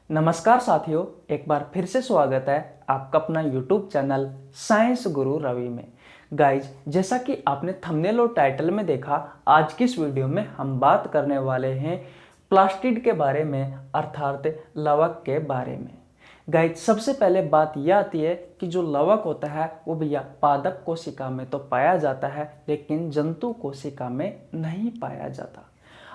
नमस्कार साथियों, एक बार फिर से स्वागत है आपका अपना YouTube चैनल साइंस गुरु रवि में। गाइज, जैसा कि आपने थंबनेल और टाइटल में देखा, आज की इस वीडियो में हम बात करने वाले हैं प्लास्टिड के बारे में, अर्थात लवक के बारे में। गाइज, सबसे पहले बात यह आती है कि जो लवक होता है वो भैया पादप कोशिका में तो पाया जाता है, लेकिन जंतु कोशिका में नहीं पाया जाता।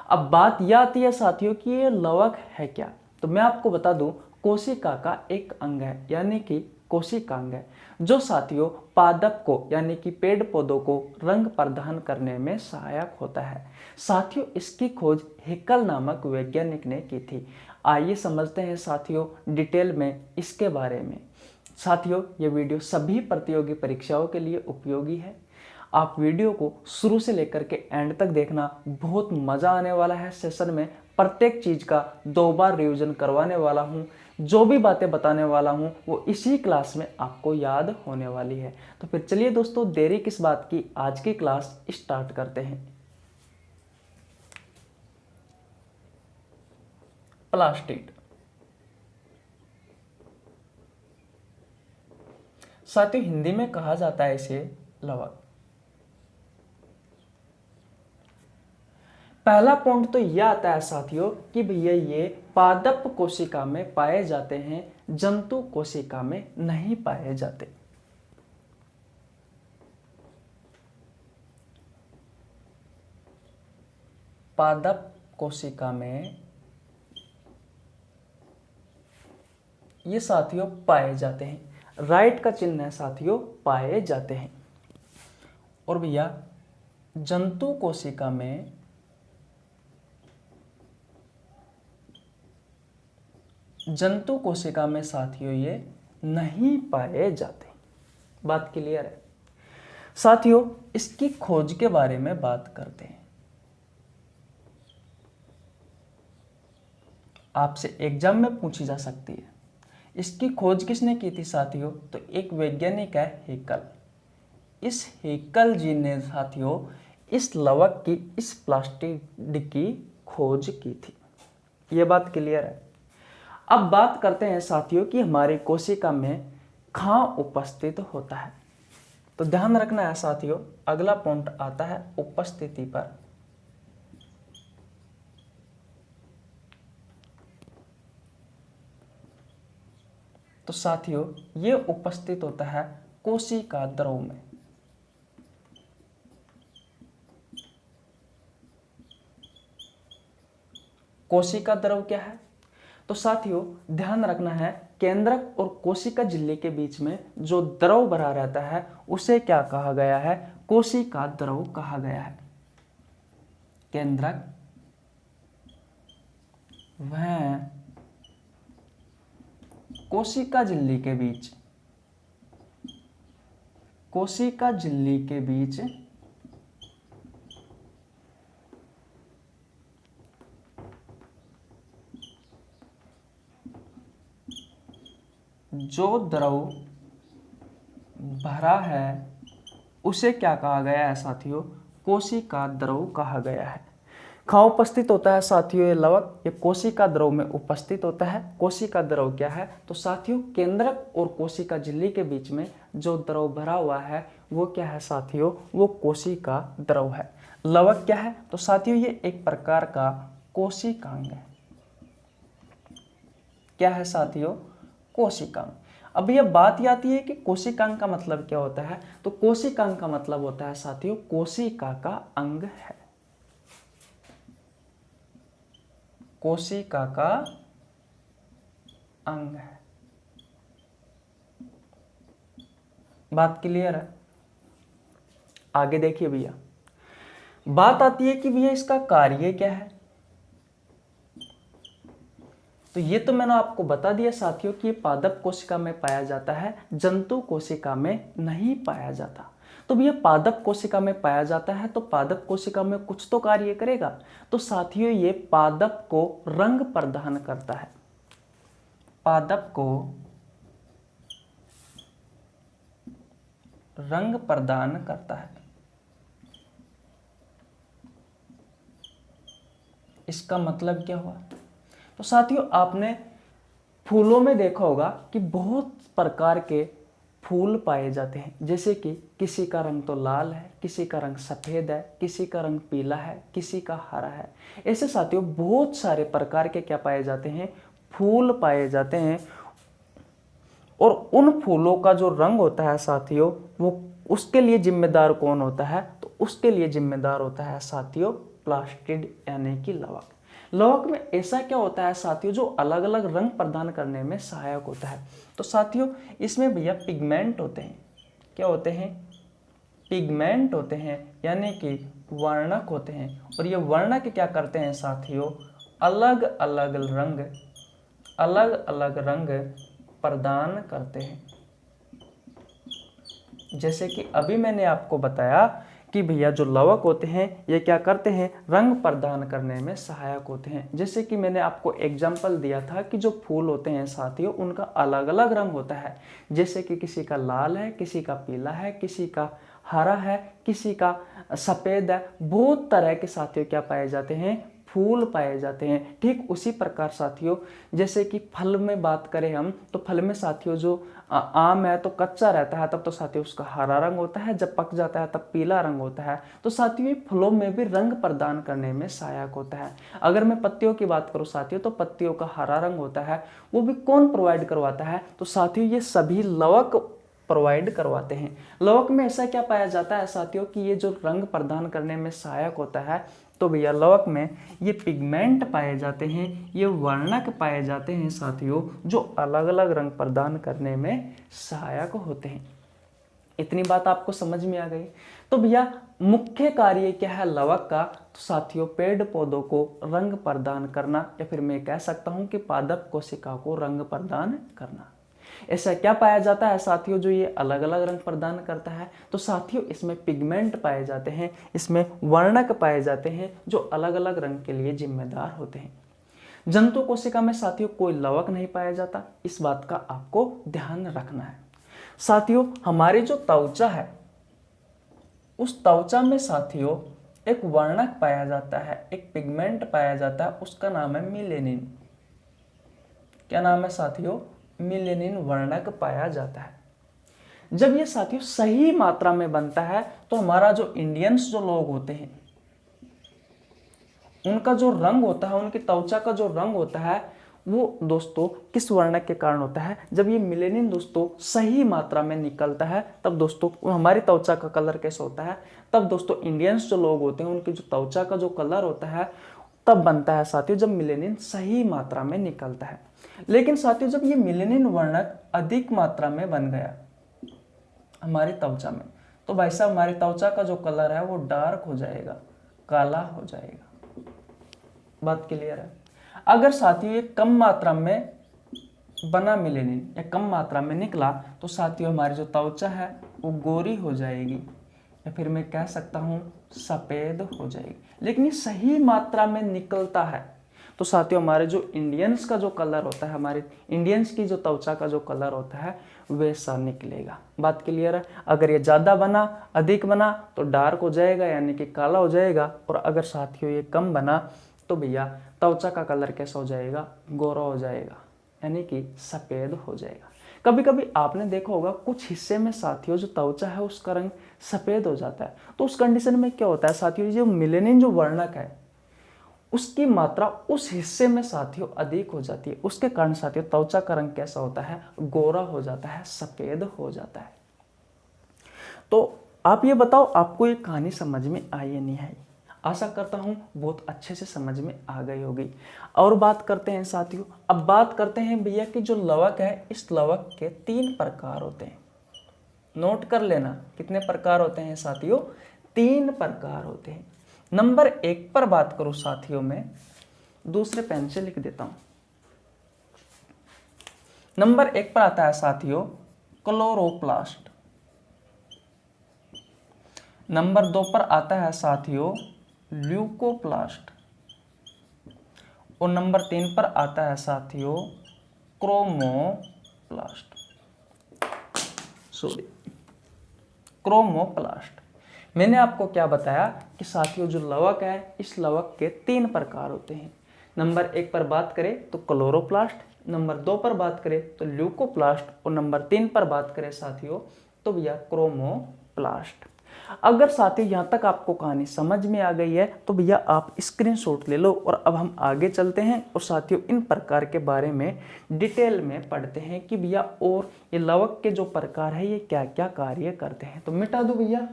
अब बात यह आती है साथियों कि ये लवक है क्या। तो मैं आपको बता दूं, कोशिका का एक अंग है, यानी कि कोशिकांग है, जो साथियों पादप को यानी कि पेड़ पौधों को रंग प्रदान करने में सहायक होता है। साथियों, इसकी खोज हेकल नामक वैज्ञानिक ने की थी। आइए समझते हैं साथियों डिटेल में इसके बारे में। साथियों, ये वीडियो सभी प्रतियोगी परीक्षाओं के लिए उपयोगी है। आप वीडियो को शुरू से लेकर के एंड तक देखना, बहुत मज़ा आने वाला है। सेशन में प्रत्येक चीज़ का 2 बार रिवीजन करवाने वाला हूँ। जो भी बातें बताने वाला हूँ वो इसी क्लास में आपको याद होने वाली है। तो फिर चलिए दोस्तों, देरी किस बात की, आज की क्लास स्टार्ट करते हैं। प्लास्टिड साथियों हिंदी में कहा जाता है इसे लवक। पहला पॉइंट तो यह आता है साथियों कि भैया ये पादप कोशिका में पाए जाते हैं, जंतु कोशिका में नहीं पाए जाते। पादप कोशिका में ये साथियों पाए जाते हैं। राइट का चिन्ह है साथियों, पाए जाते हैं। और भैया जंतु कोशिका में साथियों ये नहीं पाए जाते। बात क्लियर है साथियों। इसकी खोज के बारे में बात करते हैं। आपसे एग्जाम में पूछी जा सकती है, इसकी खोज किसने की थी साथियों। तो एक वैज्ञानिक है हेकल। इस हेकल जी ने साथियों इस लवक की, इस प्लास्टिड की खोज की थी। यह बात क्लियर है। अब बात करते हैं साथियों कि हमारी कोशिका में कहाँ उपस्थित होता है। तो ध्यान रखना है साथियों, अगला पॉइंट आता है उपस्थिति पर। तो साथियों ये उपस्थित होता है कोशिका द्रव में। कोशिका द्रव क्या है। तो साथियों ध्यान रखना है, केंद्रक और कोशिका झिल्ली के बीच में जो द्रव भरा रहता है उसे क्या कहा गया है, कोशिका द्रव कहा गया है। केंद्रक वह कोशिका झिल्ली के बीच, कोशिका झिल्ली के बीच जो द्रव भरा है उसे क्या कहा गया है साथियों, कोशिका द्रव कहा गया है। कहाँ उपस्थित होता है साथियों ये लवक, ये कोशिका द्रव में उपस्थित होता है। कोशिका द्रव क्या है, तो साथियों केंद्रक और कोशिका झिल्ली के बीच में जो द्रव भरा हुआ है वो क्या है साथियों, वो कोशिका द्रव है। लवक क्या है, तो साथियों ये एक प्रकार का कोशिकांग है। क्या है साथियों, कोशिकांग। अब यह बात ही आती है कि कोशिकांग का मतलब क्या होता है। तो कोशिकांग का मतलब होता है साथियों कोशिका का अंग है। कोशिका का अंग है। बात क्लियर है। आगे देखिए भैया, बात आती है कि भैया इसका कार्य क्या है। तो ये तो मैंने आपको बता दिया साथियों कि ये पादप कोशिका में पाया जाता है, जंतु कोशिका में नहीं पाया जाता। तो भैया पादप कोशिका में पाया जाता है तो पादप कोशिका में कुछ तो कार्य करेगा। तो साथियों ये पादप को रंग प्रदान करता है। पादप को रंग प्रदान करता है। इसका मतलब क्या हुआ। तो साथियों आपने फूलों में देखा होगा कि बहुत प्रकार के फूल पाए जाते हैं, जैसे कि किसी का रंग तो लाल है, किसी का रंग सफ़ेद है, किसी का रंग पीला है, किसी का हरा है। ऐसे साथियों बहुत सारे प्रकार के क्या पाए जाते हैं, फूल पाए जाते हैं। और उन फूलों का जो रंग होता है साथियों, वो उसके लिए जिम्मेदार कौन होता है, तो उसके लिए जिम्मेदार होता है साथियों प्लास्टिड यानी कि लवक। लवक में ऐसा क्या होता है साथियों, जो अलग अलग रंग प्रदान करने में सहायक होता है। तो साथियों इसमें भैया पिगमेंट होते हैं। क्या होते हैं, पिगमेंट होते हैं, यानी कि वर्णक होते हैं। और ये वर्णक क्या करते हैं साथियों, अलग अलग रंग प्रदान करते हैं। जैसे कि अभी मैंने आपको बताया कि भैया जो लवक होते हैं ये क्या करते हैं, रंग प्रदान करने में सहायक होते हैं। जैसे कि मैंने आपको एग्जाम्पल दिया था कि जो फूल होते हैं साथियों उनका अलग अलग रंग होता है। जैसे कि किसी का लाल है, किसी का पीला है, किसी का हरा है, किसी का सफ़ेद है। बहुत तरह के साथियों क्या पाए जाते हैं, फूल पाए जाते हैं। ठीक उसी प्रकार साथियों जैसे कि फल में बात करें हम, तो फल में साथियों जो आम है तो कच्चा रहता है तब तो साथियों उसका हरा रंग होता है, जब पक जाता है तब पीला रंग होता है। तो साथियों ये फलों में भी रंग प्रदान करने में सहायक होता है। अगर मैं पत्तियों की बात करूं साथियों, तो पत्तियों का हरा रंग होता है, वो भी कौन प्रोवाइड करवाता है, तो साथियों ये सभी लवक प्रोवाइड करवाते हैं। लवक में ऐसा क्या पाया जाता है साथियों कि ये जो रंग प्रदान करने में सहायक होता है, तो भैया लवक में ये पिगमेंट पाए जाते हैं, ये वर्णक पाए जाते हैं साथियों, जो अलग अलग रंग प्रदान करने में सहायक होते हैं। इतनी बात आपको समझ में आ गई। तो भैया मुख्य कार्य क्या है लवक का, तो साथियों पेड़ पौधों को रंग प्रदान करना, या फिर मैं कह सकता हूं कि पादप कोशिका को रंग प्रदान करना। ऐसा क्या पाया जाता है साथियों जो ये अलग अलग रंग प्रदान करता है, तो साथियों इसमें पिगमेंट पाए जाते हैं, इसमें वर्णक पाए जाते हैं, जो अलग अलग रंग के लिए जिम्मेदार होते हैं। जंतु कोशिका में साथियों कोई लवक नहीं पाया जाता, इस बात का आपको ध्यान रखना है। साथियों हमारी जो त्वचा है, उस त्वचा में साथियों एक वर्णक पाया जाता है, एक पिगमेंट पाया जाता है, उसका नाम है मिलेनिन। क्या नाम है साथियों, मिलेनिन वर्णक पाया जाता है। जब ये साथियों सही मात्रा में बनता है तो हमारा जो इंडियंस जो लोग होते हैं उनका जो रंग होता है, उनकी त्वचा का जो रंग होता है, वो दोस्तों किस वर्णक के कारण होता है, जब ये मिलेनिन दोस्तों सही मात्रा में निकलता है तब दोस्तों हमारी त्वचा का कलर कैसा होता है, तब दोस्तों इंडियंस जो लोग होते हैं उनकी जो त्वचा का जो कलर होता है तब बनता है साथियों जब मिलेनिन सही मात्रा में निकलता है। लेकिन साथियों जब ये मिलेनिन वर्णक अधिक मात्रा में बन गया हमारी त्वचा में, तो भाई साहब हमारी त्वचा का जो कलर है वो डार्क हो जाएगा, काला हो जाएगा। बात क्लियर है। अगर साथियों ये कम मात्रा में बना मिलेनिन या कम मात्रा में निकला तो साथियों हमारी जो त्वचा है वो गोरी हो जाएगी, या फिर मैं कह सकता हूं सफेद हो जाएगी। लेकिन ये सही मात्रा में निकलता है तो साथियों हमारे जो इंडियंस का जो कलर होता है, हमारे इंडियंस की जो त्वचा का जो कलर होता है वैसा निकलेगा। बात क्लियर है। अगर ये ज़्यादा बना, अधिक बना तो डार्क हो जाएगा यानी कि काला हो जाएगा, और अगर साथियों ये कम बना तो भैया त्वचा का कलर कैसा हो जाएगा, गोरा हो जाएगा यानी कि सफ़ेद हो जाएगा। कभी कभी आपने देखा होगा कुछ हिस्से में साथियों जो त्वचा है उसका रंग सफ़ेद हो जाता है, तो उस कंडीशन में क्या होता है साथियों, जो मिलेनिन जो वर्णक है उसकी मात्रा उस हिस्से में साथियों अधिक हो जाती है, उसके कारण साथियों त्वचा का रंग कैसा होता है, गोरा हो जाता है, सफ़ेद हो जाता है। तो आप ये बताओ आपको ये कहानी समझ में आई या नहीं आई। आशा करता हूँ बहुत अच्छे से समझ में आ गई होगी। और बात करते हैं साथियों, अब बात करते हैं भैया कि जो लवक है, इस लवक के 3 प्रकार होते हैं। नोट कर लेना कितने प्रकार होते हैं साथियों, 3 प्रकार होते हैं। नंबर 1 पर बात करूं साथियों, मैं दूसरे पेन से लिख देता हूं। नंबर 1 पर आता है साथियों क्लोरोप्लास्ट। नंबर 2 पर आता है साथियों ल्यूकोप्लास्ट। और नंबर 3 पर आता है साथियों क्रोमोप्लास्ट, क्रोमोप्लास्ट। मैंने आपको क्या बताया कि साथियों जो लवक है, इस लवक के 3 प्रकार होते हैं। नंबर 1 पर बात करें तो क्लोरोप्लास्ट, नंबर 2 पर बात करें तो ल्यूकोप्लास्ट और नंबर 3 पर बात करें साथियों तो भैया क्रोमोप्लास्ट। अगर साथियों यहाँ तक आपको कहानी समझ में आ गई है तो भैया आप स्क्रीनशॉट ले लो और अब हम आगे चलते हैं और साथियों इन प्रकार के बारे में डिटेल में पढ़ते हैं कि भैया और ये लवक के जो प्रकार है ये क्या क्या कार्य करते हैं। तो मिटा दो भैया।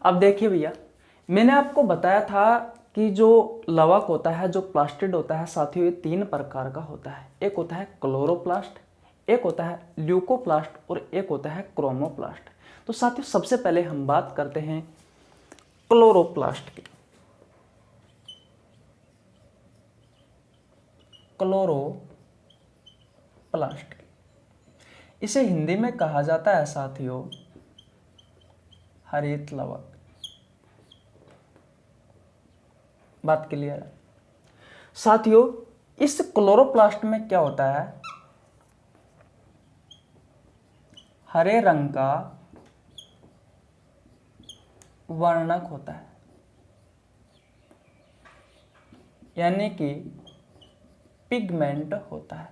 अब देखिए भैया, मैंने आपको बताया था कि जो लवक होता है, जो प्लास्टिड होता है साथियों, ये 3 प्रकार का होता है। एक होता है क्लोरोप्लास्ट, एक होता है ल्यूकोप्लास्ट और एक होता है क्रोमोप्लास्ट। तो साथियों सबसे पहले हम बात करते हैं क्लोरोप्लास्ट की। क्लोरोप्लास्ट की इसे हिंदी में कहा जाता है साथियों हरित लवक। बात क्लियर है साथियों। इस क्लोरोप्लास्ट में क्या होता है, हरे रंग का वर्णक होता है, यानी कि पिगमेंट होता है।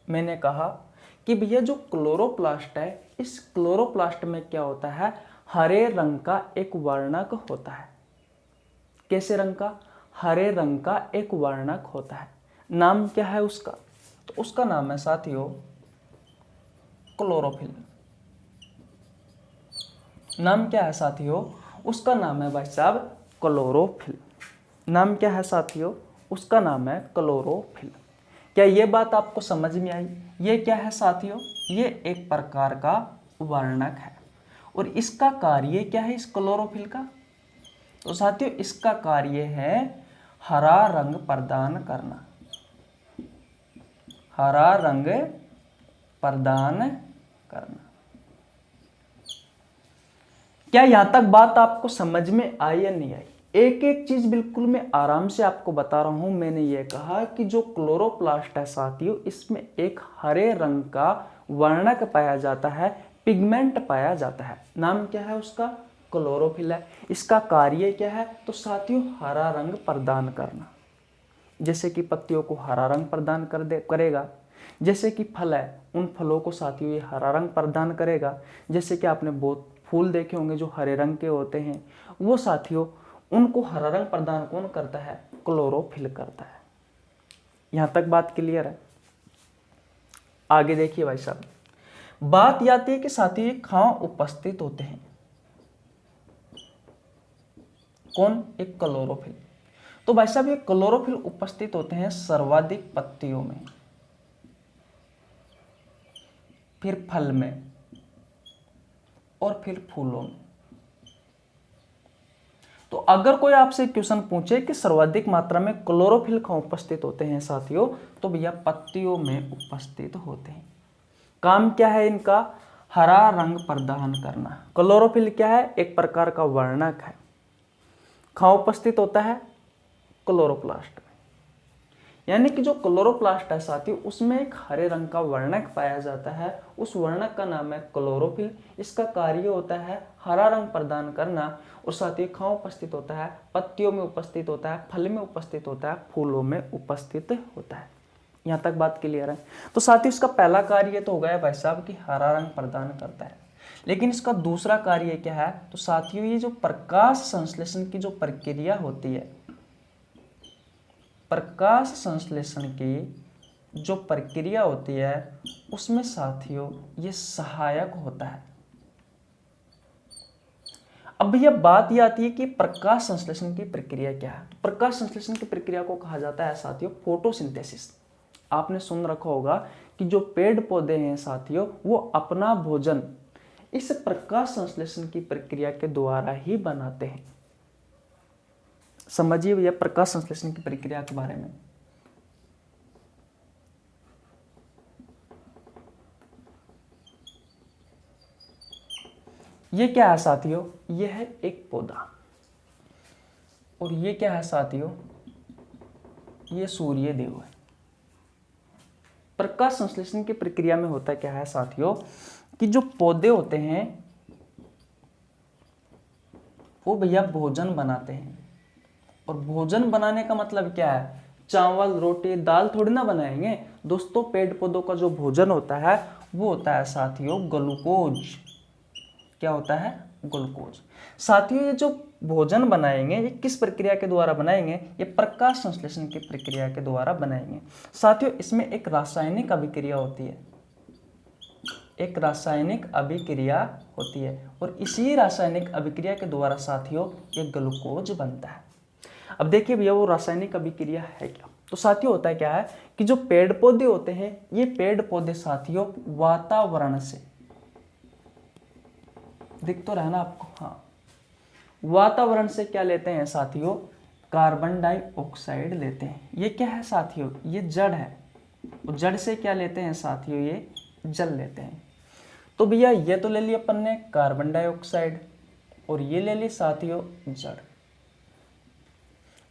मैंने कहा कि भैया जो क्लोरोप्लास्ट है, इस क्लोरोप्लास्ट में क्या होता है, हरे रंग का एक वर्णक होता है। कैसे रंग का, हरे रंग का एक वर्णक होता है। नाम क्या है उसका, तो उसका नाम है साथियों क्लोरोफिल। नाम क्या है साथियों, उसका नाम है भाई साहब क्लोरोफिल। नाम क्या है साथियों, उसका नाम है क्लोरोफिल। क्या ये बात आपको समझ में आई? ये क्या है साथियों, ये एक प्रकार का वर्णक है और इसका कार्य क्या है इस क्लोरोफिल का, तो साथियों इसका कार्य है हरा रंग प्रदान करना। हरा रंग प्रदान करना। क्या यहां तक बात आपको समझ में आई या नहीं आई? एक एक चीज बिल्कुल मैं आराम से आपको बता रहा हूं। मैंने ये कहा कि जो क्लोरोप्लास्ट है साथियों, इसमें एक हरे रंग का वर्णक पाया जाता है, पिगमेंट पाया जाता है। नाम क्या है उसका, क्लोरोफिल है। इसका कार्य क्या है, तो साथियों हरा रंग प्रदान करना। जैसे कि पत्तियों को हरा रंग प्रदान करेगा, जैसे कि फल है उन फलों को साथियों ये हरा रंग प्रदान करेगा। जैसे कि आपने बहुत फूल देखे होंगे जो हरे रंग के होते हैं, वो साथियों उनको हरा रंग प्रदान कौन करता है, क्लोरोफिल करता है। यहां तक बात क्लियर है? आगे देखिए भाई साहब, बात आती है कि साथियों ये कहां उपस्थित होते हैं, कौन, एक क्लोरोफिल। तो भाई साहब ये क्लोरोफिल उपस्थित होते हैं सर्वाधिक पत्तियों में, फिर फल में और फिर फूलों में। तो अगर कोई आपसे क्वेश्चन पूछे कि सर्वाधिक मात्रा में क्लोरोफिल कहाँ उपस्थित होते हैं साथियों, तो भैया पत्तियों में उपस्थित होते हैं। काम क्या है इनका, हरा रंग प्रदान करना। क्लोरोफिल क्या है, एक प्रकार का वर्णक है। कहाँ उपस्थित होता है, क्लोरोप्लास्ट में। यानी कि जो क्लोरोप्लास्ट है साथियों, उसमें एक हरे रंग का वर्णक पाया जाता है। उस वर्णक का नाम है क्लोरोफिल। इसका कार्य होता है हरा रंग प्रदान करना और साथियों कहाँ उपस्थित होता है, पत्तियों में उपस्थित होता है, फल में उपस्थित होता है, फूलों में उपस्थित होता है। यहाँ तक बात क्लियर है? तो साथियों इसका पहला कार्य तो हो गया भाई साहब कि हरा रंग प्रदान करता है, लेकिन इसका दूसरा कार्य क्या है, तो साथियों ये जो प्रकाश संश्लेषण की जो प्रक्रिया होती है, प्रकाश संश्लेषण की जो प्रक्रिया होती है उसमें साथियों ये सहायक होता है। अब भैया बात ये आती है कि प्रकाश संश्लेषण की प्रक्रिया क्या है। तो प्रकाश संश्लेषण की प्रक्रिया को कहा जाता है साथियों फोटोसिंथेसिस। आपने सुन रखा होगा कि जो पेड़ पौधे हैं साथियों, वो अपना भोजन इस प्रकाश संश्लेषण की प्रक्रिया के द्वारा ही बनाते हैं। समझिए भैया प्रकाश संश्लेषण की प्रक्रिया के बारे में। ये क्या है साथियों, ये है एक पौधा और ये क्या है साथियों, ये सूर्य देव है। प्रकाश संश्लेषण की प्रक्रिया में होता क्या है साथियों कि जो पौधे होते हैं वो भैया भोजन बनाते हैं। और भोजन बनाने का मतलब क्या है, चावल रोटी दाल थोड़ी ना बनाएंगे दोस्तों। पेड़ पौधों का जो भोजन होता है वो होता है साथियों ग्लूकोज। क्या होता है, ग्लूकोज। साथियों ये जो भोजन बनाएंगे ये किस प्रक्रिया के द्वारा बनाएंगे, ये प्रकाश संश्लेषण की प्रक्रिया के द्वारा बनाएंगे। साथियों इसमें एक रासायनिक अभिक्रिया होती है, एक रासायनिक अभिक्रिया होती है और इसी रासायनिक अभिक्रिया के द्वारा साथियों ये ग्लूकोज बनता है। अब देखिए भैया वो रासायनिक अभिक्रिया है क्या, तो साथियों होता है क्या है कि जो पेड़ पौधे होते हैं ये पेड़ पौधे साथियों वातावरण से, दिख तो रहा ना आपको, हाँ, वातावरण से क्या लेते हैं साथियों, कार्बन डाइऑक्साइड लेते हैं। ये क्या है साथियों, ये जड़ है और जड़ से क्या लेते हैं साथियों, ये जल लेते हैं। तो भैया ये तो ले लिया अपन ने कार्बन डाइऑक्साइड और ये ले ली साथियों जड़,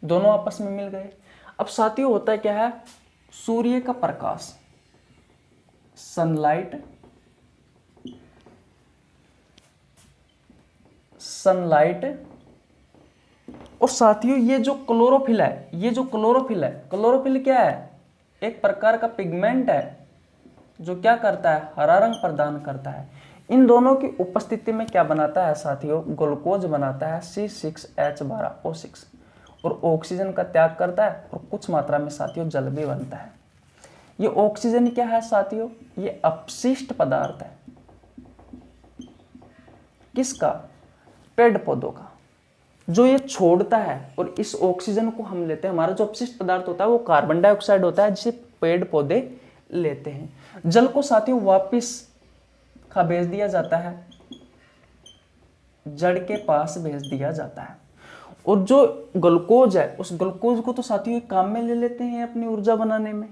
दोनों आपस में मिल गए। अब साथियों होता है क्या है, सूर्य का प्रकाश, सनलाइट, और साथियों ये जो क्लोरोफिल है, ये जो क्लोरोफिल है, क्लोरोफिल क्या है, एक प्रकार का पिगमेंट है जो क्या करता है, हरा रंग प्रदान करता है। इन दोनों की उपस्थिति में क्या बनाता है साथियों, ग्लूकोज बनाता है C6H12O6 और ऑक्सीजन का त्याग करता है और कुछ मात्रा में साथियों जल भी बनता है। ये ऑक्सीजन क्या है साथियों, ये अपशिष्ट पदार्थ है, किसका, पेड़ पौधों का, जो ये छोड़ता है और इस ऑक्सीजन को हम लेते हैं। हमारा जो अपशिष्ट पदार्थ होता है वो कार्बन डाइऑक्साइड होता है जिसे पेड़ पौधे लेते हैं। जल को साथियों वापिस खा भेज दिया जाता है, जड़ के पास भेज दिया जाता है। और जो ग्लूकोज है उस ग्लूकोज को तो साथियों काम में ले लेते हैं अपनी ऊर्जा बनाने में।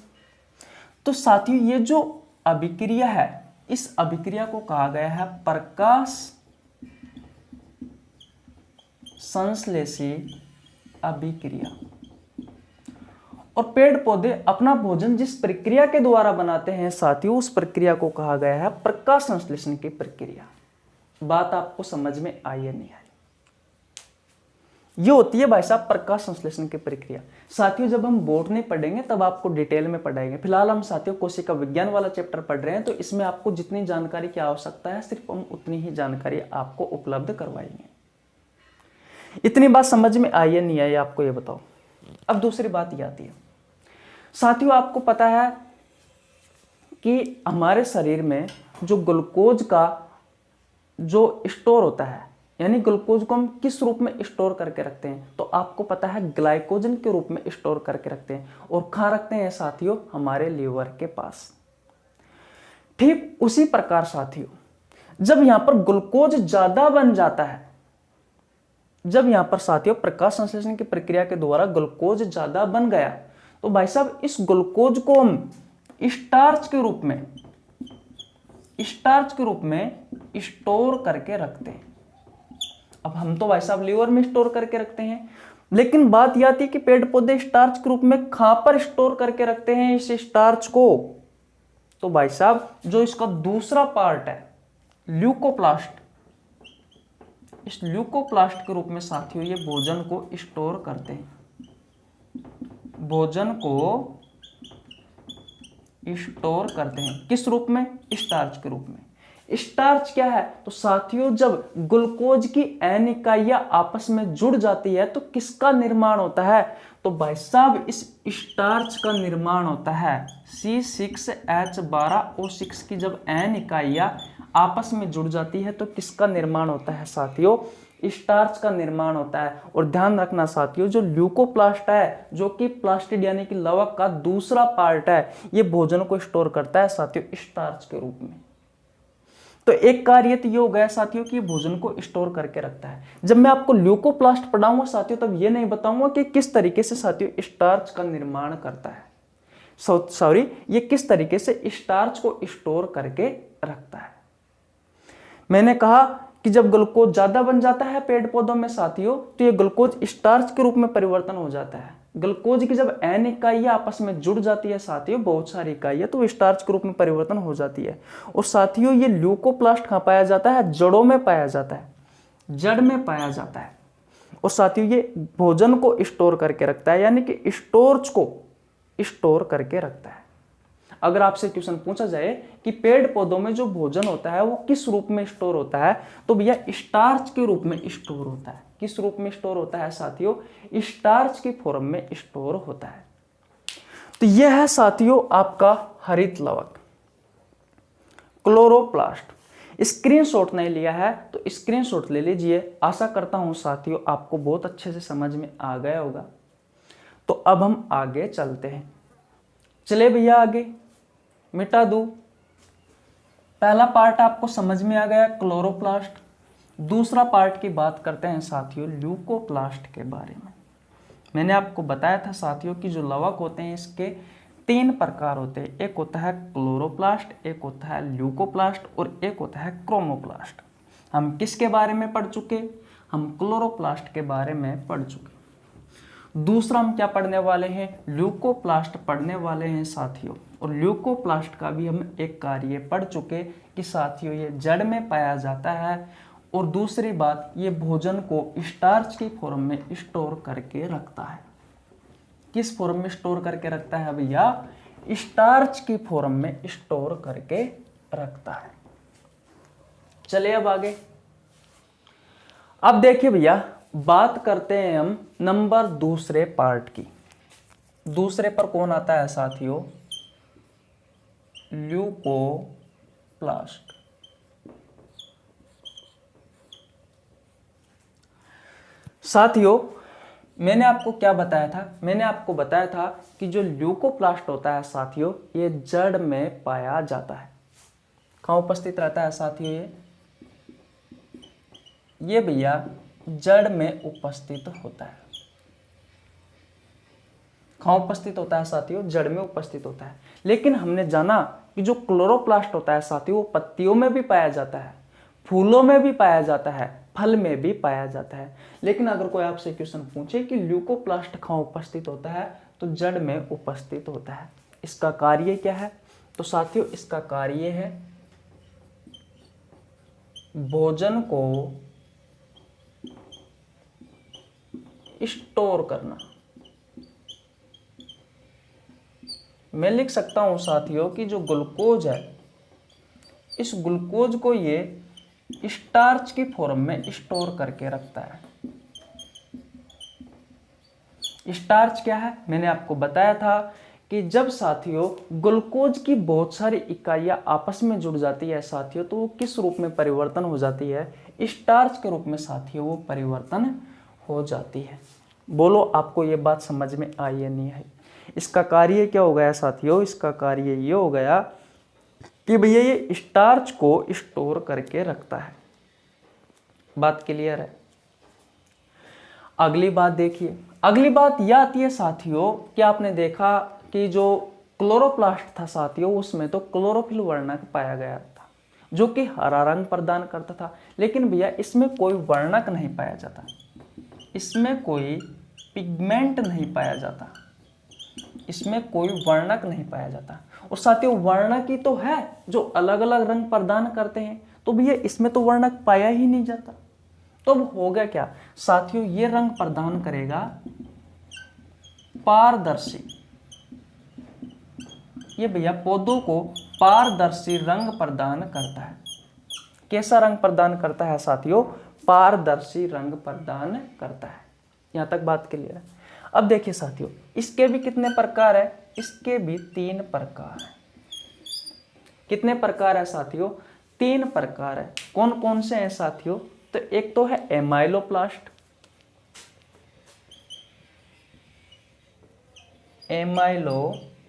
तो साथियों ये जो अभिक्रिया है इस अभिक्रिया को कहा गया है प्रकाश संश्लेषी अभिक्रिया। और पेड़ पौधे अपना भोजन जिस प्रक्रिया के द्वारा बनाते हैं साथियों उस प्रक्रिया को कहा गया है प्रकाश संश्लेषण की प्रक्रिया। बात आपको समझ में आई या नहीं आई, ये होती है भाई साहब प्रकाश संश्लेषण की प्रक्रिया। साथियों जब हम बॉटनी पढ़ेंगे तब आपको डिटेल में पढ़ाएंगे। फिलहाल हम साथियों कोशिका विज्ञान वाला चैप्टर पढ़ रहे हैं तो इसमें आपको जितनी जानकारी की आवश्यकता है सिर्फ हम उतनी ही जानकारी आपको उपलब्ध करवाएंगे। इतनी बात समझ में आई या नहीं आई आपको ये बताओ। अब दूसरी बात ये आती है साथियों, आपको पता है कि हमारे शरीर में जो ग्लूकोज का जो स्टोर होता है, यानी ग्लूकोज को हम किस रूप में स्टोर करके रखते हैं, तो आपको पता है ग्लाइकोजन के रूप में स्टोर करके रखते हैं। और कहाँ रखते हैं साथियों, हमारे लीवर के पास। ठीक उसी प्रकार साथियों जब यहां पर ग्लूकोज ज्यादा बन जाता है, जब यहां पर साथियों प्रकाश संश्लेषण की प्रक्रिया के द्वारा ग्लूकोज ज्यादा बन गया तो भाई साहब इस ग्लूकोज को हम स्टार्च के रूप में स्टोर करके रखते हैं। अब हम तो भाई साहब लीवर में स्टोर करके रखते हैं, लेकिन बात यह आती है कि पेड़ पौधे स्टार्च के रूप में कहां पर स्टोर करके रखते हैं इस स्टार्च को, तो भाई साहब जो इसका दूसरा पार्ट है ल्यूकोप्लास्ट, इस ल्यूकोप्लास्ट के रूप में साथियों ये भोजन को स्टोर करते हैं, भोजन को स्टोर करते हैं। किस रूप में, स्टार्च के रूप में। स्टार्च क्या है, तो साथियों जब ग्लूकोज की एन इकाइयां आपस में जुड़ जाती है तो किसका निर्माण होता है, तो भाई साहब इस स्टार्च का निर्माण होता है। C6H12O6 की जब एन इकाइयां आपस में जुड़ जाती है तो किसका निर्माण होता है साथियों, स्टार्च का निर्माण होता है। और ध्यान रखना साथियों जो ल्यूकोप्लास्ट है जो कि प्लास्टिड यानी कि लवक का दूसरा पार्ट है, ये भोजन को स्टोर करता है साथियों स्टार्च के रूप में। तो एक कार्य तो ये हो गया साथियों कि भोजन को स्टोर करके रखता है। जब मैं आपको ल्यूकोप्लास्ट पढ़ाऊंगा साथियों तब ये नहीं बताऊंगा कि किस तरीके से साथियों स्टार्च का निर्माण करता है, सॉरी ये किस तरीके से स्टार्च को स्टोर करके रखता है। मैंने कहा कि जब ग्लूकोज ज्यादा बन जाता है पेड़ पौधों में साथियों, तो ये ग्लूकोज स्टार्च के रूप में परिवर्तन हो जाता है। ग्लूकोज की जब n इकाइयां आपस में जुड़ जाती है साथियों, बहुत सारी इकाइयां, तो स्टार्च के रूप में परिवर्तन हो जाती है। और साथियों ये ल्यूकोप्लास्ट कहाँ पाया जाता है? जड़ों में पाया जाता है, जड़ में पाया जाता है। और साथियों ये भोजन को स्टोर करके रखता है, यानी कि स्टोर्च को स्टोर करके रखता है। अगर आपसे क्वेश्चन पूछा जाए कि पेड़ पौधों में जो भोजन होता है वो किस रूप में स्टोर होता है, तो भैया स्टार्च के रूप में स्टोर होता है। किस रूप में स्टोर होता है साथियों? स्टार्च की फॉर्म में स्टोर होता है। तो यह है साथियों आपका हरित लवक, क्लोरोप्लास्ट। स्क्रीनशॉट नहीं लिया है तो स्क्रीनशॉट ले लीजिए। आशा करता हूं साथियों आपको बहुत अच्छे से समझ में आ गया होगा। तो अब हम आगे चलते हैं। चले भैया आगे, मिटा दूं। पहला पार्ट आपको समझ में आ गया, क्लोरोप्लास्ट। दूसरा पार्ट की बात करते हैं साथियों ल्यूकोप्लास्ट के बारे में। मैंने आपको बताया था साथियों कि जो लवक होते हैं इसके 3 प्रकार होते हैं। एक होता है क्लोरोप्लास्ट, एक होता है ल्यूकोप्लास्ट और एक होता है क्रोमोप्लास्ट। हम किसके बारे में पढ़ चुके? हम क्लोरोप्लास्ट के बारे में पढ़ चुके। दूसरा हम क्या पढ़ने वाले हैं? ल्यूकोप्लास्ट पढ़ने वाले हैं साथियों। और ल्यूकोप्लास्ट का भी हम एक कार्य पढ़ चुके कि साथियों ये जड़ में पाया जाता है। और दूसरी बात, ये भोजन को स्टार्च की फॉर्म में स्टोर करके रखता है। किस फॉर्म में स्टोर करके रखता है भैया? स्टार्च की फॉर्म में स्टोर करके रखता है। चलिए अब आगे। अब देखिए भैया, बात करते हैं हम नंबर दूसरे पार्ट की। दूसरे पर कौन आता है साथियों? ल्यूकोप्लास्ट। साथियों मैंने आपको क्या बताया था? मैंने आपको बताया था कि जो ल्यूकोप्लास्ट होता है साथियों, ये जड़ में पाया जाता है। कहाँ उपस्थित रहता है साथियों? ये भैया जड़ में उपस्थित होता है। कहाँ उपस्थित होता है साथियों? जड़ में उपस्थित होता है। लेकिन हमने जाना कि जो क्लोरोप्लास्ट होता है साथियों, वो पत्तियों में भी पाया जाता है, फूलों में भी पाया जाता है, फल में भी पाया जाता है। लेकिन अगर कोई आपसे क्वेश्चन पूछे कि ल्यूकोप्लास्ट कहाँ उपस्थित होता है, तो जड़ में उपस्थित होता है। इसका कार्य क्या है? तो साथियों इसका कार्य है भोजन को स्टोर करना। मैं लिख सकता हूं साथियों कि जो ग्लूकोज है, इस ग्लूकोज को ये स्टार्च की फॉर्म में स्टोर करके रखता है। स्टार्च क्या है? मैंने आपको बताया था कि जब साथियों ग्लूकोज की बहुत सारी इकाइयां आपस में जुड़ जाती है साथियों, तो वो किस रूप में परिवर्तन हो जाती है? स्टार्च के रूप में साथियों वो परिवर्तन हो जाती है। बोलो आपको ये बात समझ में आई या नहीं आई? इसका कार्य क्या हो गया साथियों? इसका कार्य ये हो गया कि भैया ये स्टार्च को स्टोर करके रखता है। बात क्लियर है? अगली बात देखिए। अगली बात यह आती है साथियों कि आपने देखा कि जो क्लोरोप्लास्ट था साथियों, उसमें तो क्लोरोफिल वर्णक पाया गया था जो कि हरा रंग प्रदान करता था। लेकिन भैया इसमें कोई वर्णक नहीं पाया जाता, इसमें कोई पिगमेंट नहीं पाया जाता, इसमें कोई वर्णक नहीं पाया जाता। और साथियों वर्णक ही तो है जो अलग अलग रंग प्रदान करते हैं, तो भैया इसमें तो वर्णक पाया ही नहीं जाता। तो अब होगा क्या साथियों? ये रंग प्रदान करेगा पारदर्शी। ये भैया पौधों को पारदर्शी रंग प्रदान करता है। कैसा रंग प्रदान करता है साथियों? पारदर्शी रंग प्रदान करता है। यहां तक बात क्लियर है? अब देखिए साथियों इसके भी कितने प्रकार है? इसके भी 3 प्रकार है। कितने प्रकार है साथियों? 3 प्रकार है। कौन कौन से हैं साथियों? तो एक तो है एमाइलोप्लास्ट, एमाइलोप्लास्ट।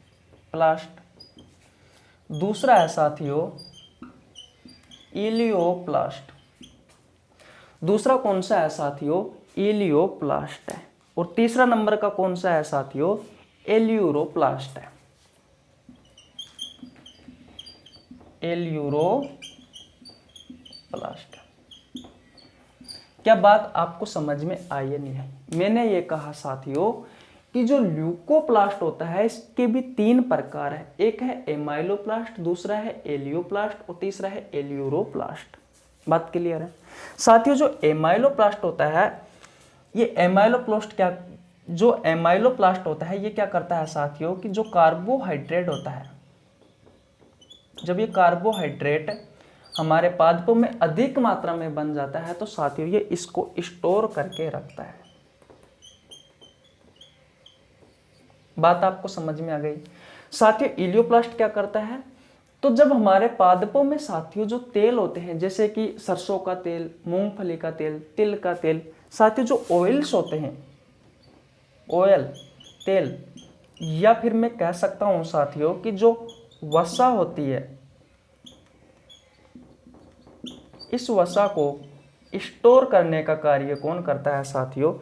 दूसरा है साथियों इलियोप्लास्ट। दूसरा कौन सा है साथियों? इलियोप्लास्ट है। और तीसरा नंबर का कौन सा है साथियों? एल्यूरोप्लास्ट है। एल्यूरोप्लास्ट। क्या बात आपको समझ में आई या नहीं आई? मैंने ये कहा साथियों कि जो ल्यूकोप्लास्ट होता है इसके भी 3 प्रकार है। एक है एमाइलोप्लास्ट, दूसरा है एलियोप्लास्ट और तीसरा है एलियूरोप्लास्ट। बात क्लियर है साथियों? जो एमाइलोप्लास्ट होता है ये एमाइलोप्लास्ट होता है ये क्या करता है साथियों कि जो कार्बोहाइड्रेट होता है, जब ये कार्बोहाइड्रेट हमारे पादपों में अधिक मात्रा में बन जाता है तो साथियों ये इसको स्टोर करके रखता है। बात आपको समझ में आ गई? साथियों इलियोप्लास्ट क्या करता है, तो जब हमारे पादपों में साथियों जो तेल होते हैं जैसे कि सरसों का तेल, मूंगफली का तेल, तिल का तेल, साथियों जो ऑयल्स होते हैं, ऑयल तेल, या फिर मैं कह सकता हूं साथियों कि जो वसा होती है, इस वसा को स्टोर करने का कार्य कौन करता है साथियों?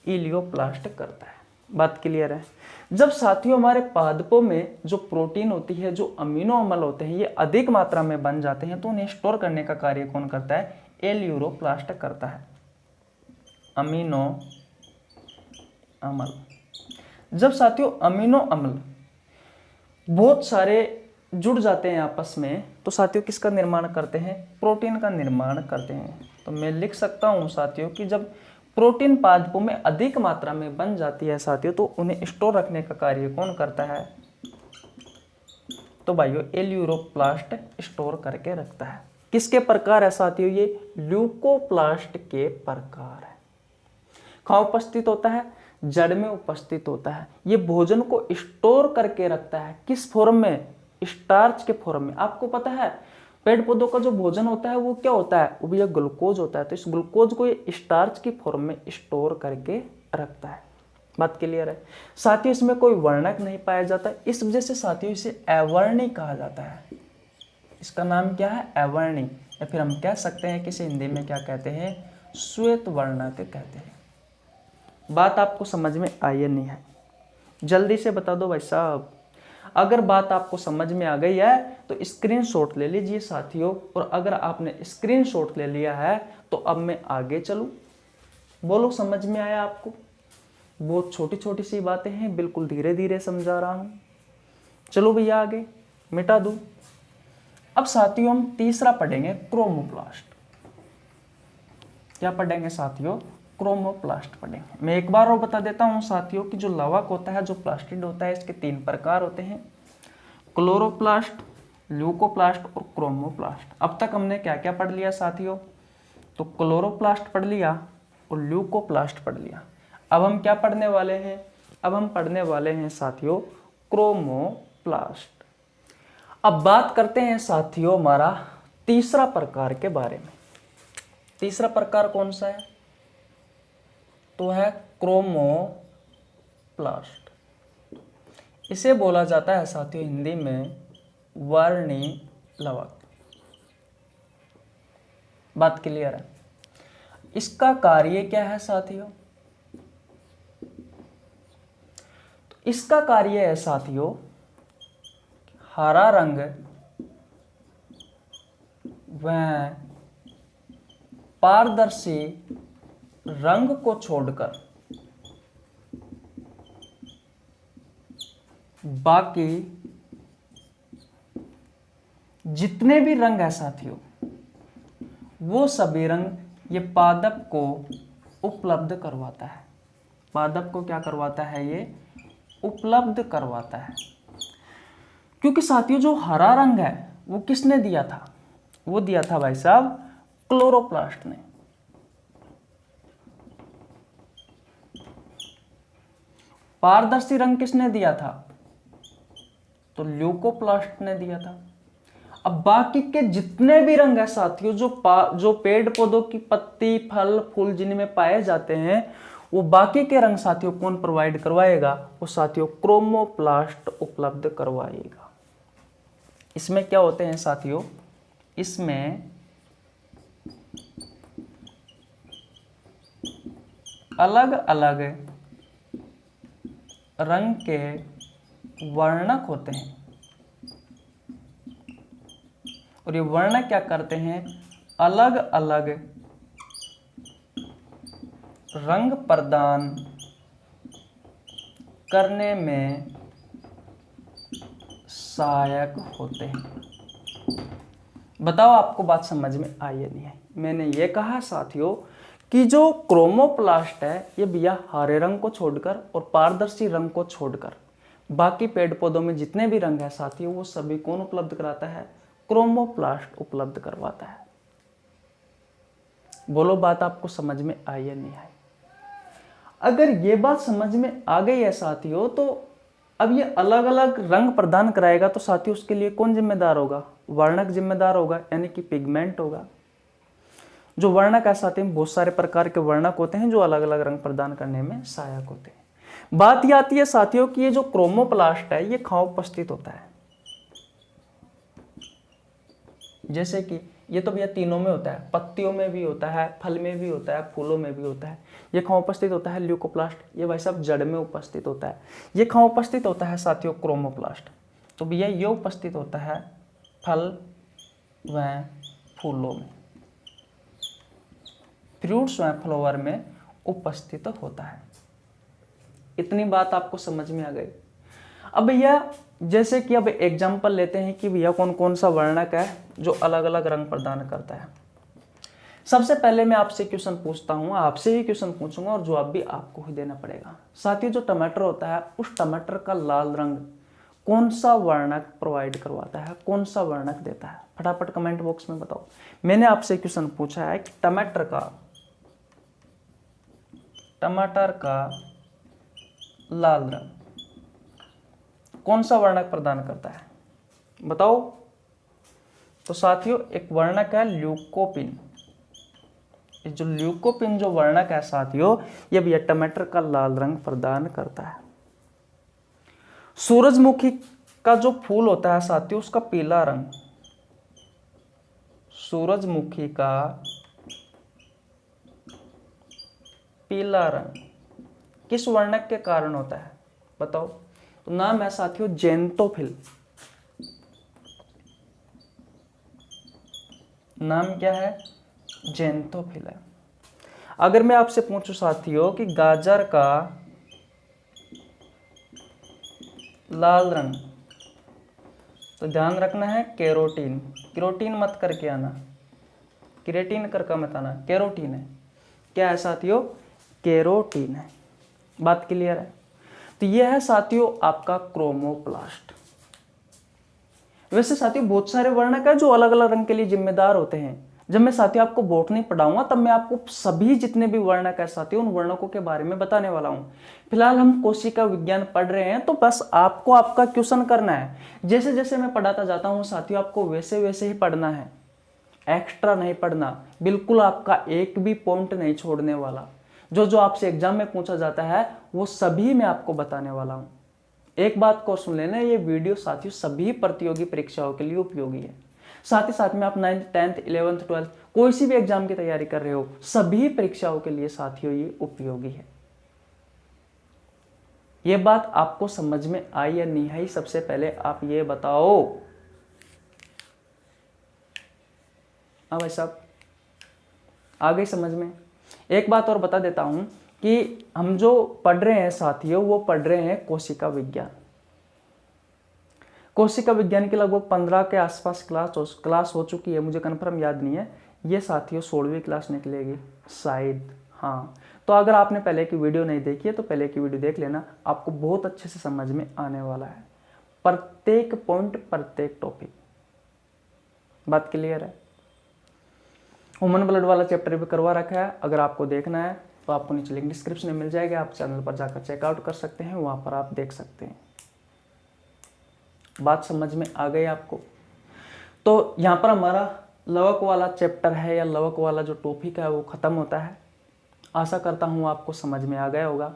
इलियोप्लास्ट करता है। बात क्लियर है? जब साथियों हमारे पादपों में जो प्रोटीन होती है, जो अमीनो अम्ल होते हैं, ये अधिक मात्रा में बन जाते हैं तो उन्हें स्टोर करने का कार्य कौन करता है? एलियूरोप्लास्ट करता है। अमीनो अम्ल, जब साथियों अमीनो अम्ल बहुत सारे जुड़ जाते हैं आपस में तो साथियों किसका निर्माण करते हैं? प्रोटीन का निर्माण करते हैं। तो मैं लिख सकता हूं साथियों कि जब प्रोटीन पादपों में अधिक मात्रा में बन जाती है साथियों तो उन्हें स्टोर रखने का कार्य कौन करता है? तो भाइयों एलियूरोप्लास्ट स्टोर करके रखता है। किसके प्रकार है साथियों? ये ल्यूकोप्लास्ट के प्रकार है। कहाँ उपस्थित होता है? जड़ में उपस्थित होता है। ये भोजन को स्टोर करके रखता है। किस फॉर्म में? स्टार्च के फॉर्म में। आपको पता है पेड़ पौधों का जो भोजन होता है वो क्या होता है? वो भी ग्लूकोज होता है। तो इस ग्लूकोज को ये स्टार्च की फॉर्म में स्टोर करके रखता है। बात क्लियर है साथियों? इसमें कोई वर्णक नहीं पाया जाता, इस वजह से साथियों इसे अवर्णी कहा जाता है। इसका नाम क्या है? अवर्णी, या फिर हम कह सकते हैं कि इसे हिंदी में क्या कहते हैं? श्वेत वर्णक कहते हैं। बात आपको समझ में आई या नहीं है? जल्दी से बता दो भाई साहब। अगर बात आपको समझ में आ गई है तो स्क्रीनशॉट ले लीजिए साथियों, और अगर आपने स्क्रीनशॉट ले लिया है तो अब मैं आगे चलूं। बोलो समझ में आया आपको? बहुत छोटी छोटी सी बातें हैं, बिल्कुल धीरे धीरे समझा रहा हूं। चलो भैया आगे मिटा दूं। अब साथियों हम तीसरा पढ़ेंगे क्रोमोप्लास्ट। क्या पढ़ेंगे साथियों? क्रोमोप्लास्ट पढ़ेंगे। मैं एक बार और बता देता हूं साथियों कि जो लवक होता है, जो प्लास्टिड होता है, इसके 3 प्रकार होते हैं, क्लोरोप्लास्ट, ल्यूकोप्लास्ट और क्रोमोप्लास्ट। अब तक हमने क्या क्या पढ़ लिया साथियों? तो क्लोरोप्लास्ट पढ़ लिया और ल्यूकोप्लास्ट पढ़ लिया। अब हम क्या पढ़ने वाले हैं? अब हम पढ़ने वाले हैं साथियों क्रोमोप्लास्ट। अब बात करते हैं साथियों हमारा तीसरा प्रकार के बारे में। तीसरा प्रकार कौन सा है? तो है क्रोमोप्लास्ट। इसे बोला जाता है साथियों हिंदी में वर्णी लवक। बात क्लियर है? इसका कार्य क्या है साथियों? तो इसका कार्य है साथियों हरा रंग व पारदर्शी रंग को छोड़कर बाकी जितने भी रंग है साथियों वो सभी रंग ये पादप को उपलब्ध करवाता है। पादप को क्या करवाता है? ये उपलब्ध करवाता है। क्योंकि साथियों जो हरा रंग है वो किसने दिया था? वो दिया था भाई साहब क्लोरोप्लास्ट ने। पारदर्शी रंग किसने दिया था? तो ल्यूकोप्लास्ट ने दिया था। अब बाकी के जितने भी रंग है साथियों जो पेड़ पौधों की पत्ती, फल, फूल जिनमें पाए जाते हैं वो बाकी के रंग साथियों कौन प्रोवाइड करवाएगा? वो साथियों क्रोमोप्लास्ट उपलब्ध करवाएगा। इसमें क्या होते हैं साथियों? इसमें अलग अलग रंग के वर्णक होते हैं और ये वर्णक क्या करते हैं? अलग अलग रंग प्रदान करने में सहायक होते हैं। बताओ आपको बात समझ में आई या नहीं आई। मैंने ये कहा साथियों कि जो क्रोमोप्लास्ट है ये भैया हरे रंग को छोड़कर और पारदर्शी रंग को छोड़कर बाकी पेड़ पौधों में जितने भी रंग है साथियों वो सभी कौन उपलब्ध कराता है? क्रोमोप्लास्ट उपलब्ध करवाता है। बोलो बात आपको समझ में आई या नहीं आई। अगर ये बात समझ में आ गई है साथियों तो अब ये अलग अलग रंग प्रदान कराएगा तो साथियों उसके लिए कौन जिम्मेदार होगा? वर्णक जिम्मेदार होगा, यानी कि पिगमेंट होगा। जो वर्णक है साथियों बहुत सारे प्रकार के वर्णक होते हैं जो अलग अलग रंग प्रदान करने में सहायक होते हैं। बात ये आती है साथियों कि ये जो क्रोमोप्लास्ट है ये कहाँ उपस्थित होता है? जैसे कि ये तो भैया तीनों में होता है, पत्तियों में भी होता है, फल में भी होता है, फूलों में भी होता है। ये कहाँ उपस्थित होता है? ल्यूकोप्लास्ट। ये भाई साहब जड़ में उपस्थित होता है। ये कहाँ उपस्थित होता है साथियों? क्रोमोप्लास्ट। तो भैया ये उपस्थित होता है फल व फूलों में, फ्रूट्स व फ्लावर में उपस्थित होता है। इतनी बात आपको समझ में आ गई। अब भैया जैसे कि अब एग्जाम्पल लेते हैं कि भैया कौन कौन सा वर्णक है जो अलग अलग रंग प्रदान करता है। सबसे पहले मैं आपसे क्वेश्चन पूछता हूं, आपसे ही क्वेश्चन पूछूंगा और जवाब भी आपको ही देना पड़ेगा। साथियों जो टमाटर होता है उस टमाटर का लाल रंग कौन सा वर्णक प्रोवाइड करवाता है, कौन सा वर्णक देता है? फटाफट कमेंट बॉक्स में बताओ। मैंने आपसे क्वेश्चन पूछा है कि टमाटर का लाल रंग कौन सा वर्णक प्रदान करता है? बताओ। तो साथियों एक वर्णक है ल्यूकोपिन। जो ल्यूकोपिन जो वर्णक है साथियों ये भी टमाटर का लाल रंग प्रदान करता है। सूरजमुखी का जो फूल होता है साथियों उसका पीला रंग, सूरजमुखी का पीला रंग किस वर्णक के कारण होता है? बताओ। तो नाम है साथियों जेंटोफिल। नाम क्या है? जेंटोफिल है। अगर मैं आपसे पूछूं साथियों कि गाजर का लाल रंग, तो ध्यान रखना है कैरोटीन। कैरोटीन मत करके आना, क्रिएटिन करके मत आना, कैरोटीन है। क्या है साथियों? कैरोटीन है। बात क्लियर है? तो यह है साथियों आपका क्रोमोप्लास्ट। वैसे साथियों बहुत सारे वर्णक है जो अलग अलग रंग के लिए जिम्मेदार होते हैं। जब मैं साथियों आपको बॉटनी पढ़ाऊंगा तब मैं आपको सभी जितने भी वर्णक है साथियों उन वर्णकों के बारे में बताने वाला हूं। फिलहाल हम कोशिका विज्ञान पढ़ रहे हैं तो बस आपको आपका क्वेश्चन करना है। जैसे जैसे मैं पढ़ाता जाता हूं साथियों आपको वैसे वैसे ही पढ़ना है, एक्स्ट्रा नहीं पढ़ना। बिल्कुल आपका एक भी पॉइंट नहीं छोड़ने वाला। जो जो आपसे एग्जाम में पूछा जाता है वो सभी मैं आपको बताने वाला हूं। एक बात को सुन लेना, ये वीडियो साथियों सभी प्रतियोगी परीक्षाओं के लिए उपयोगी है। साथ ही साथ में आप 9th 10th 11th 12th कोई सी भी एग्जाम की तैयारी कर रहे हो सभी परीक्षाओं के लिए साथियों ये उपयोगी है। ये बात आपको समझ में आई या नहीं आई? सबसे पहले आप ये बताओ। हाँ भाई साहब आ गई समझ में? एक बात और बता देता हूं कि हम जो पढ़ रहे हैं साथियों वो पढ़ रहे हैं कोशिका विज्ञान। कोशिका विज्ञान की लगभग 15 के आसपास क्लास हो चुकी है, मुझे कंफर्म याद नहीं है। ये साथियों 16वीं क्लास निकलेगी शायद, हाँ। तो अगर आपने पहले की वीडियो नहीं देखी है तो पहले की वीडियो देख लेना, आपको बहुत अच्छे से समझ में आने वाला है प्रत्येक पॉइंट, प्रत्येक टॉपिक। बात क्लियर है? ह्यूमन ब्लड वाला चैप्टर भी करवा रखा है, अगर आपको देखना है तो आपको नीचे लिंक डिस्क्रिप्शन में मिल जाएगा, आप चैनल पर जाकर चेकआउट कर सकते हैं, वहां पर आप देख सकते हैं। बात समझ में आ गई आपको? तो यहाँ पर हमारा लवक वाला चैप्टर है या लवक वाला जो टॉपिक है वो खत्म होता है। आशा करता हूँ आपको समझ में आ गया होगा।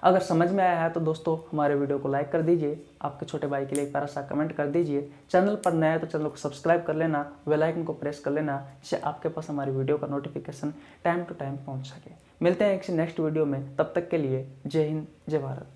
अगर समझ में आया है तो दोस्तों हमारे वीडियो को लाइक कर दीजिए, आपके छोटे भाई के लिए एक प्यारा सा कमेंट कर दीजिए। चैनल पर नया है तो चैनल को सब्सक्राइब कर लेना, बेल आइकन को प्रेस कर लेना, जिससे आपके पास हमारी वीडियो का नोटिफिकेशन टाइम टू टाइम पहुंच सके। मिलते हैं एक नेक्स्ट वीडियो में, तब तक के लिए जय हिंद जय भारत।